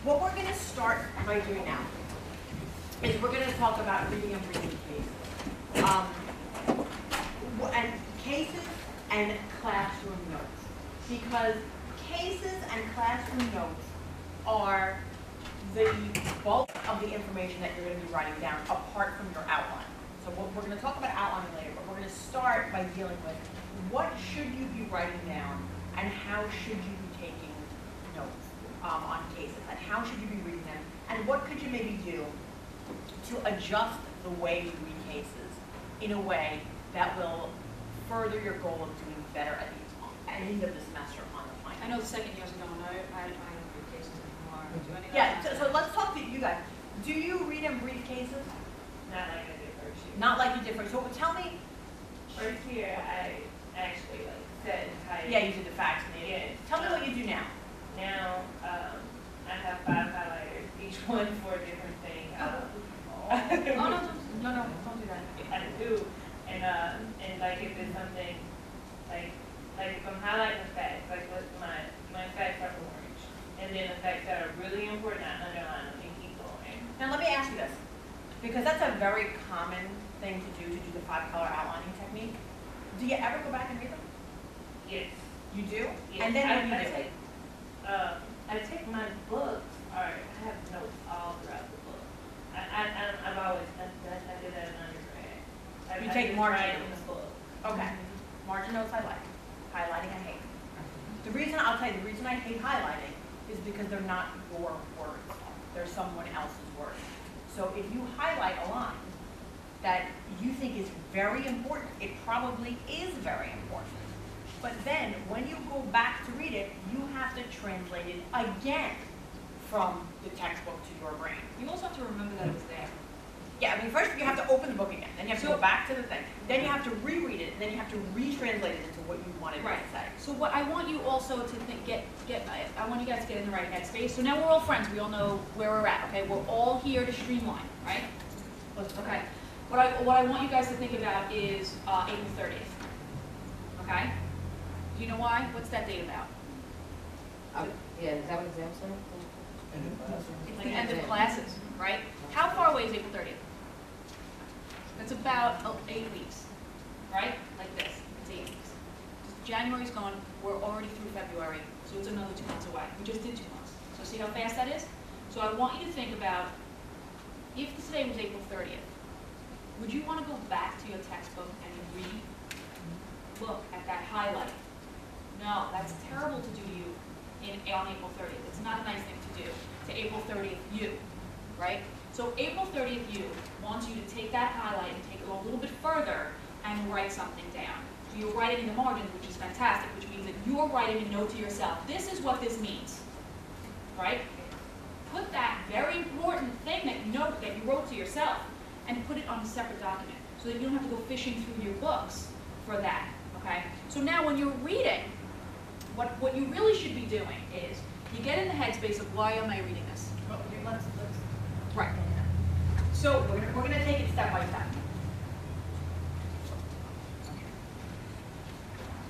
what we're going to start by doing now is we're going to talk about reading and reading cases. And cases and classroom notes. Because cases and classroom notes are the bulk of the information that you're going to be writing down apart from your outline. So we're going to talk about outlining later, but we're going to start by dealing with what should you be writing down and how should you be taking notes on cases, and how should you be reading them, and what could you maybe do to adjust the way you read cases in a way that will further your goal of doing better at the end of the semester on the final. I know the second years ago, I don't read cases anymore. Do any of Yeah, that? so let's talk to you guys. Do you read and read cases? Not like I did first year. Not like you did first. So tell me. First year, I actually like set and type. Yeah, you did the facts. Yeah. Tell me what you do now. Now, I have 5 highlighters, each one for a different thing. No, don't do that. I do, and like if it's something, like if I'm highlighting the facts, like what my facts are orange, and then the facts that are really important, I underline them and keep going. Now let me ask you this, because that's a very common thing to do the 5-color outlining technique. Do you ever go back and read them? Yes. You do? Yes. And then what do you do? I take my books, or I have notes all throughout the book. I've always done that. I did that in undergrad. You take margin in notes. the book. Okay. Margin notes I like. Highlighting I hate. The reason I hate highlighting is because they're not your words. They're someone else's words. So if you highlight a line that you think is very important, it probably is very important. But then when you go back to read it, you have to translate it again from the textbook to your brain. You also have to remember that it's there. Yeah, I mean, first you have to open the book again, then you have to go back to the thing, then you have to reread it, and then you have to retranslate it into what you wanted it to say. So what I want you also to think, I want you guys to get in the right headspace. So now we're all friends. We all know where we're at. Okay, we're all here to streamline, right? Okay. What I want you guys to think about is April 30th. Okay. Do you know why? What's that date about? Yeah, is that what exams are? It's the end of classes, right? How far away is April 30th? That's about 8 weeks, right? Like this, it's 8 weeks. January's gone, we're already through February, so it's another 2 months away. We just did 2 months. So see how fast that is? So I want you to think about, if today was April 30th, would you want to go back to your textbook and look at that highlight? No, that's terrible to do to you on April 30th. It's not a nice thing to do to April 30th you, right? So April 30th you wants you to take that highlight and take it a little bit further and write something down. So you're writing in the margins, which is fantastic, which means that you're writing a note to yourself. This is what this means, right? Put that very important thing that you wrote to yourself and put it on a separate document so that you don't have to go fishing through your books for that, okay? So now when you're reading, what you really should be doing is you get in the headspace of why am I reading this? Well, let's Right. So we're gonna take it step by step.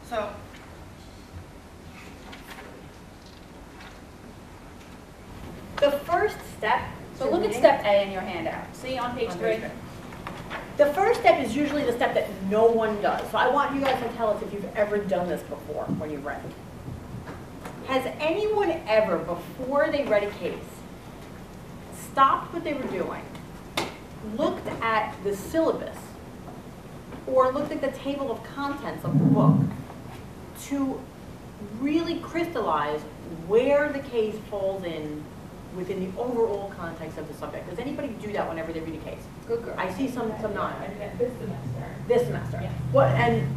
So the first step. So look at step A in your handout. See on page 3? The first step is usually the step that no one does. So I want you guys to tell us if you've ever done this before when you read. Has anyone ever, before they read a case, stopped what they were doing, looked at the syllabus, or looked at the table of contents of the book to really crystallize where the case falls in within the overall context of the subject? Does anybody do that whenever they read a case? Good girl. I see some not. This semester. This semester. Yeah. What, and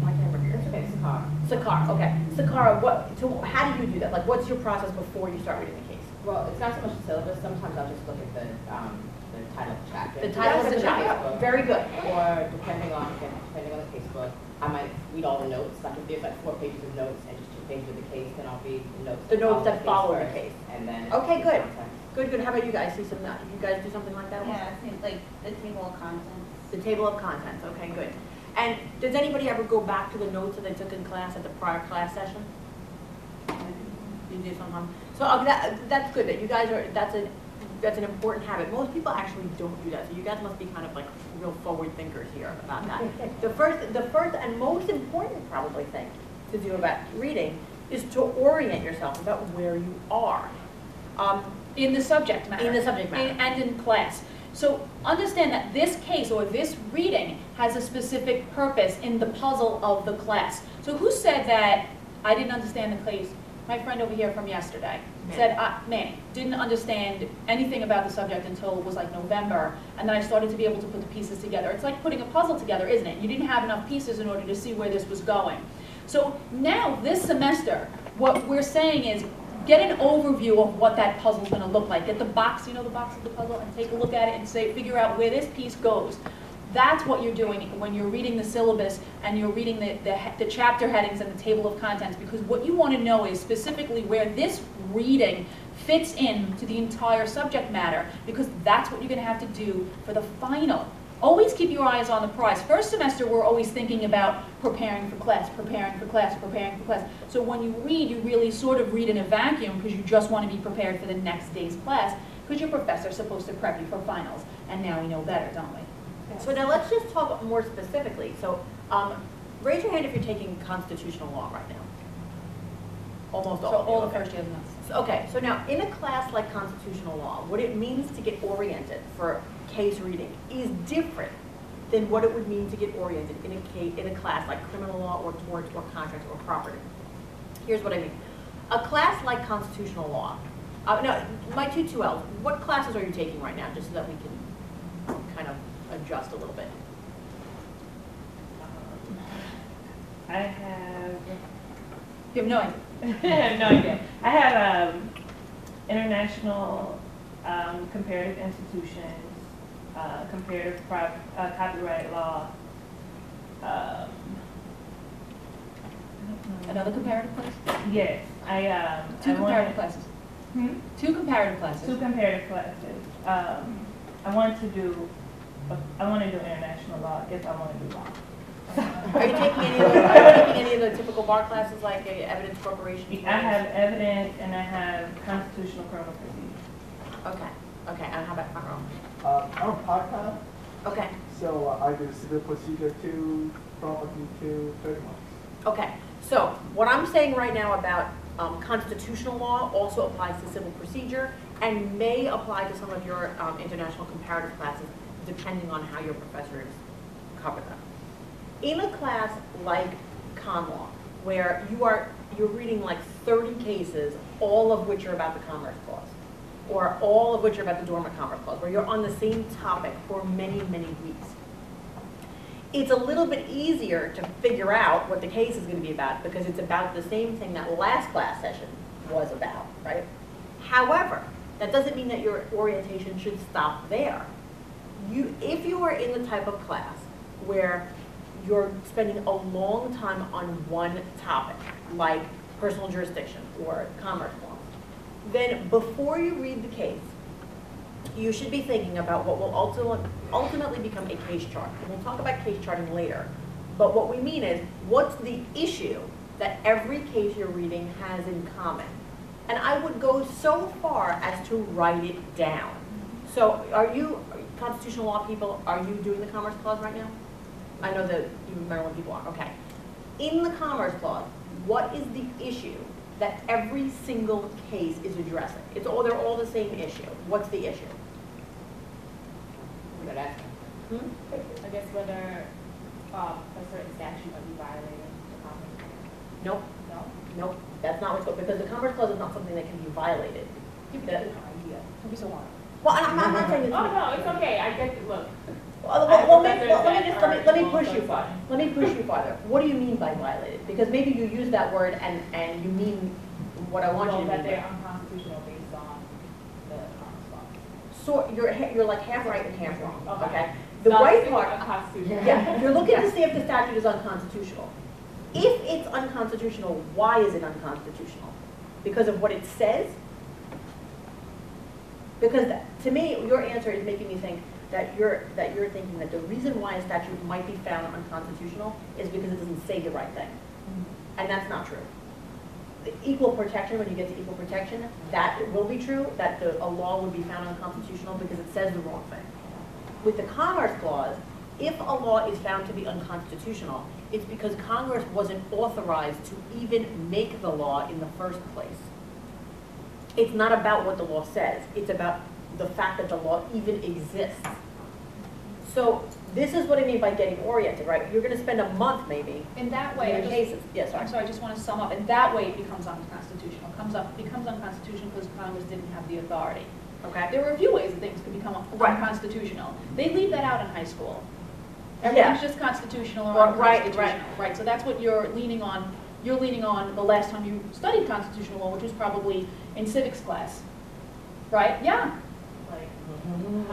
I can't remember yours. Okay, Sakara. Sakara, okay. Sakara, so how do you do that? Like, what's your process before you start reading the case? Well, it's not so much the syllabus. Sometimes I'll just look at the title of the chapter. The title of the chapter. Very good. Or depending on the casebook, I might read all the notes. Like if there's like 4 pages of notes and just 2 pages of the case, then I'll read the notes. The notes that follow the first, case. And then. Okay, good. Content. Good. How about you guys? See some? You guys do something like that? Yeah, I think like the table of contents. The table of contents. Okay, good. And does anybody ever go back to the notes that they took in class at the prior class session? You do sometimes. So that's good that you guys are, that's an important habit. Most people actually don't do that, so you guys must be kind of like real forward thinkers here about that. The first and most important probably thing to do about reading is to orient yourself about where you are. In the subject matter. In the subject matter. And in class. So understand that this case or this reading has a specific purpose in the puzzle of the class. So who said that I didn't understand the case? My friend over here from yesterday said, Manny, didn't understand anything about the subject until it was like November, and then I started to be able to put the pieces together. It's like putting a puzzle together, isn't it? You didn't have enough pieces in order to see where this was going. So now, this semester, what we're saying is, get an overview of what that puzzle's going to look like. Get the box, you know the box of the puzzle, and take a look at it and say, figure out where this piece goes. That's what you're doing when you're reading the syllabus and you're reading the chapter headings and the table of contents, because what you want to know is specifically where this reading fits in to the entire subject matter, because that's what you're going to have to do for the final. Always keep your eyes on the prize. First semester, we're always thinking about preparing for class, preparing for class, preparing for class. So when you read, you really sort of read in a vacuum because you just want to be prepared for the next day's class, because your professor's supposed to prep you for finals. And now we know better, don't we? So now let's just talk more specifically. So raise your hand if you're taking constitutional law right now. Almost all. So of you, all the okay. first years and that's. Okay, so now in a class like constitutional law, what it means to get oriented for case reading is different than what it would mean to get oriented in a class like criminal law or torts or contracts or property. Here's what I mean. A class like constitutional law, no, my two 2Ls, what classes are you taking right now, just so that we can kind of adjust a little bit? I have. You have no idea. I have no idea. I have international comparative institutions, comparative copyright law. I don't know. Another comparative class? Yes, Two comparative classes. Two comparative classes. Two comparative classes. I want to do international law if I want to do law. Are you taking any of the typical bar classes like evidence corporation? I have evidence and I have constitutional criminal procedure. Okay, and how about front row? I'm part-time, Okay, so I do civil procedure 2, property 2, 30 months. okay. So what I'm saying right now about constitutional law also applies to civil procedure and may apply to some of your international comparative classes, depending on how your professors cover them. In a class like con law, where you're reading like 30 cases, all of which are about the Commerce Clause, or all of which are about the Dormant Commerce Clause, where you're on the same topic for many, many weeks, it's a little bit easier to figure out what the case is going to be about because it's about the same thing that last class session was about, right? However, that doesn't mean that your orientation should stop there. If you are in the type of class where you're spending a long time on one topic, like personal jurisdiction or commerce law, then before you read the case, you should be thinking about what will ultimately become a case chart. And we'll talk about case charting later. But what we mean is, what's the issue that every case you're reading has in common? And I would go so far as to write it down. So are you, constitutional law people, are you doing the Commerce Clause right now? I know that you Maryland people are, okay. In the Commerce Clause, what is the issue that every single case is addressing? They're all the same issue. What's the issue? Good answer. I guess whether a certain statute might be violating the Commerce Clause. Nope, No? nope, that's not what's going, because the Commerce Clause is not something that can be violated. Give me an idea. Don't be so hard. Well, I'm not saying it's. Oh, no, it's okay. I get it. Look. Let me push you farther. Let me push you farther. What do you mean by violated? Because maybe you use that word and you mean what I want you to mean. That they're unconstitutional based on the Commerce Clause. So you're like half right and half wrong, Okay. okay? The right part, Unconstitutional. yeah, you're looking to see if the statute is unconstitutional. If it's unconstitutional, why is it unconstitutional? Because of what it says? Because to me, your answer is making me think that you're thinking that the reason why a statute might be found unconstitutional is because it doesn't say the right thing. And that's not true. equal protection, when you get to equal protection, that will be true, that a law would be found unconstitutional because it says the wrong thing. With the Commerce Clause, if a law is found to be unconstitutional, it's because Congress wasn't authorized to even make the law in the first place. It's not about what the law says, it's about the fact that the law even exists. So this is what I mean by getting oriented, right? You're going to spend a month maybe In that way, in cases. Yes, sorry. I'm sorry, I just want to sum up. In that way, it becomes unconstitutional. Becomes unconstitutional because Congress didn't have the authority. Okay. There were a few ways that things could become Right. unconstitutional. They leave that out in high school. Yeah. Everything's just constitutional or Well, right, unconstitutional. Right. So that's what you're leaning on. You're leaning on the last time you studied constitutional law, which was probably in civics class. Right? Yeah. Like,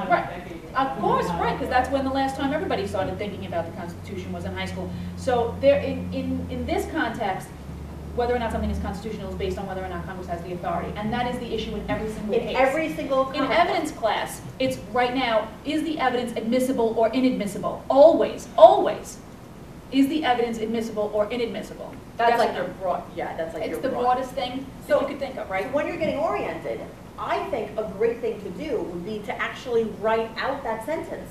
Right. Of course, right, because that's when the last time everybody started thinking about the Constitution was in high school. So there, in this context, whether or not something is constitutional is based on whether or not Congress has the authority, and that is the issue in every single case. In every single In evidence class, it's right now, is the evidence admissible or inadmissible? Always, always. Is the evidence admissible or inadmissible? That's Yes like or your no? broad, yeah, that's like It's your the broad. broadest thing that So- you could think of, right? So when you're getting oriented, I think a great thing to do would be to actually write out that sentence.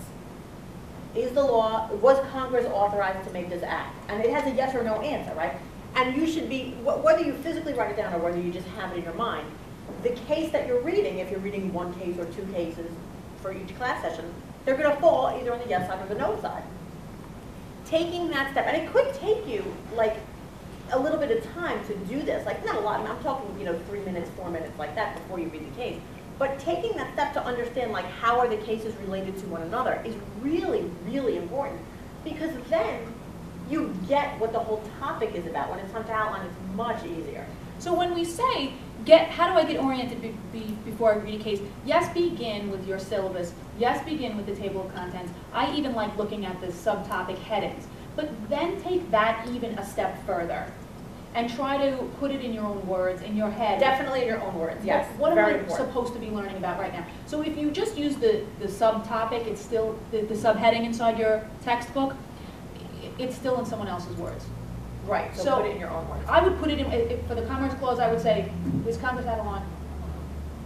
Is the law, was Congress authorized to make this act? And it has a yes or no answer, right? And you should be, whether you physically write it down or whether you just have it in your mind, the case that you're reading, if you're reading one case or two cases for each class session, they're going to fall either on the yes side or the no side. Taking that step, and it could take you like a little bit of time to do this, like not a lot, I'm talking 3 minutes, 4 minutes like that before you read the case. But taking that step to understand like how are the cases related to one another is really, really important, because then you get what the whole topic is about. When it's time to outline, it's much easier. So when we say, how do I get oriented before I read a case? Yes, begin with your syllabus. Yes, begin with the table of contents. I even like looking at the subtopic headings. But then take that even a step further and try to put it in your own words, in your head. Definitely in your own words, yes. What am very I important. supposed to be learning about right now? So if you just use the subtopic, it's still, the subheading inside your textbook, it's still in someone else's words. Right, so put it in your own words. I would put it in, for the Commerce Clause, I would say, does Congress have a law?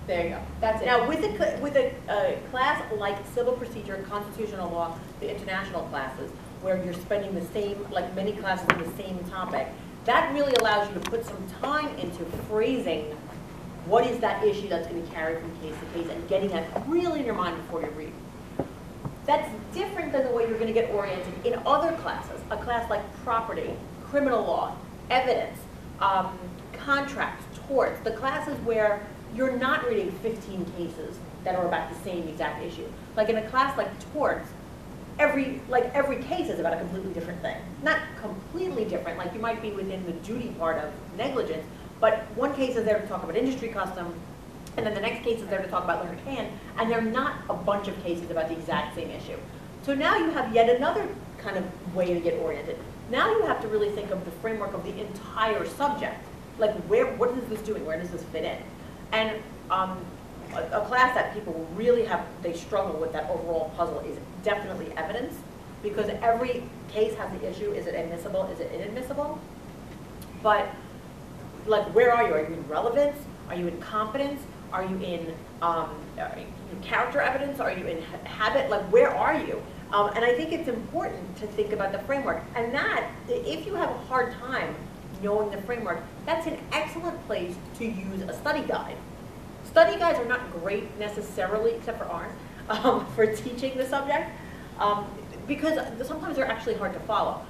There you go. That's it. Now, with a class like civil procedure, constitutional law, the international classes, where you're spending the same, like many classes on the same topic, that really allows you to put some time into phrasing what is that issue that's going to carry from case to case and getting that really in your mind before you read. That's different than the way you're going to get oriented in other classes. A class like property, criminal law, evidence, contracts, torts, the classes where you're not reading 15 cases that are about the same exact issue. Like in a class like torts, every case is about a completely different thing. Not completely different, like you might be within the duty part of negligence, but one case is there to talk about industry custom, and then the next case is there to talk about learned hand, and they're not a bunch of cases about the exact same issue. So now you have yet another kind of way to get oriented. Now you have to really think of the framework of the entire subject. Like what is this doing? Where does this fit in? And a class that people really they struggle with that overall puzzle is definitely evidence, because every case has the issue, is it admissible, is it inadmissible? But like, where are you? Are you in relevance? Are you in competence? Are you in character evidence? Are you in habit? Like, where are you? And I think it's important to think about the framework. And that, if you have a hard time knowing the framework, that's an excellent place to use a study guide. Study guides are not great necessarily, except for ours, for teaching the subject, because sometimes they're actually hard to follow.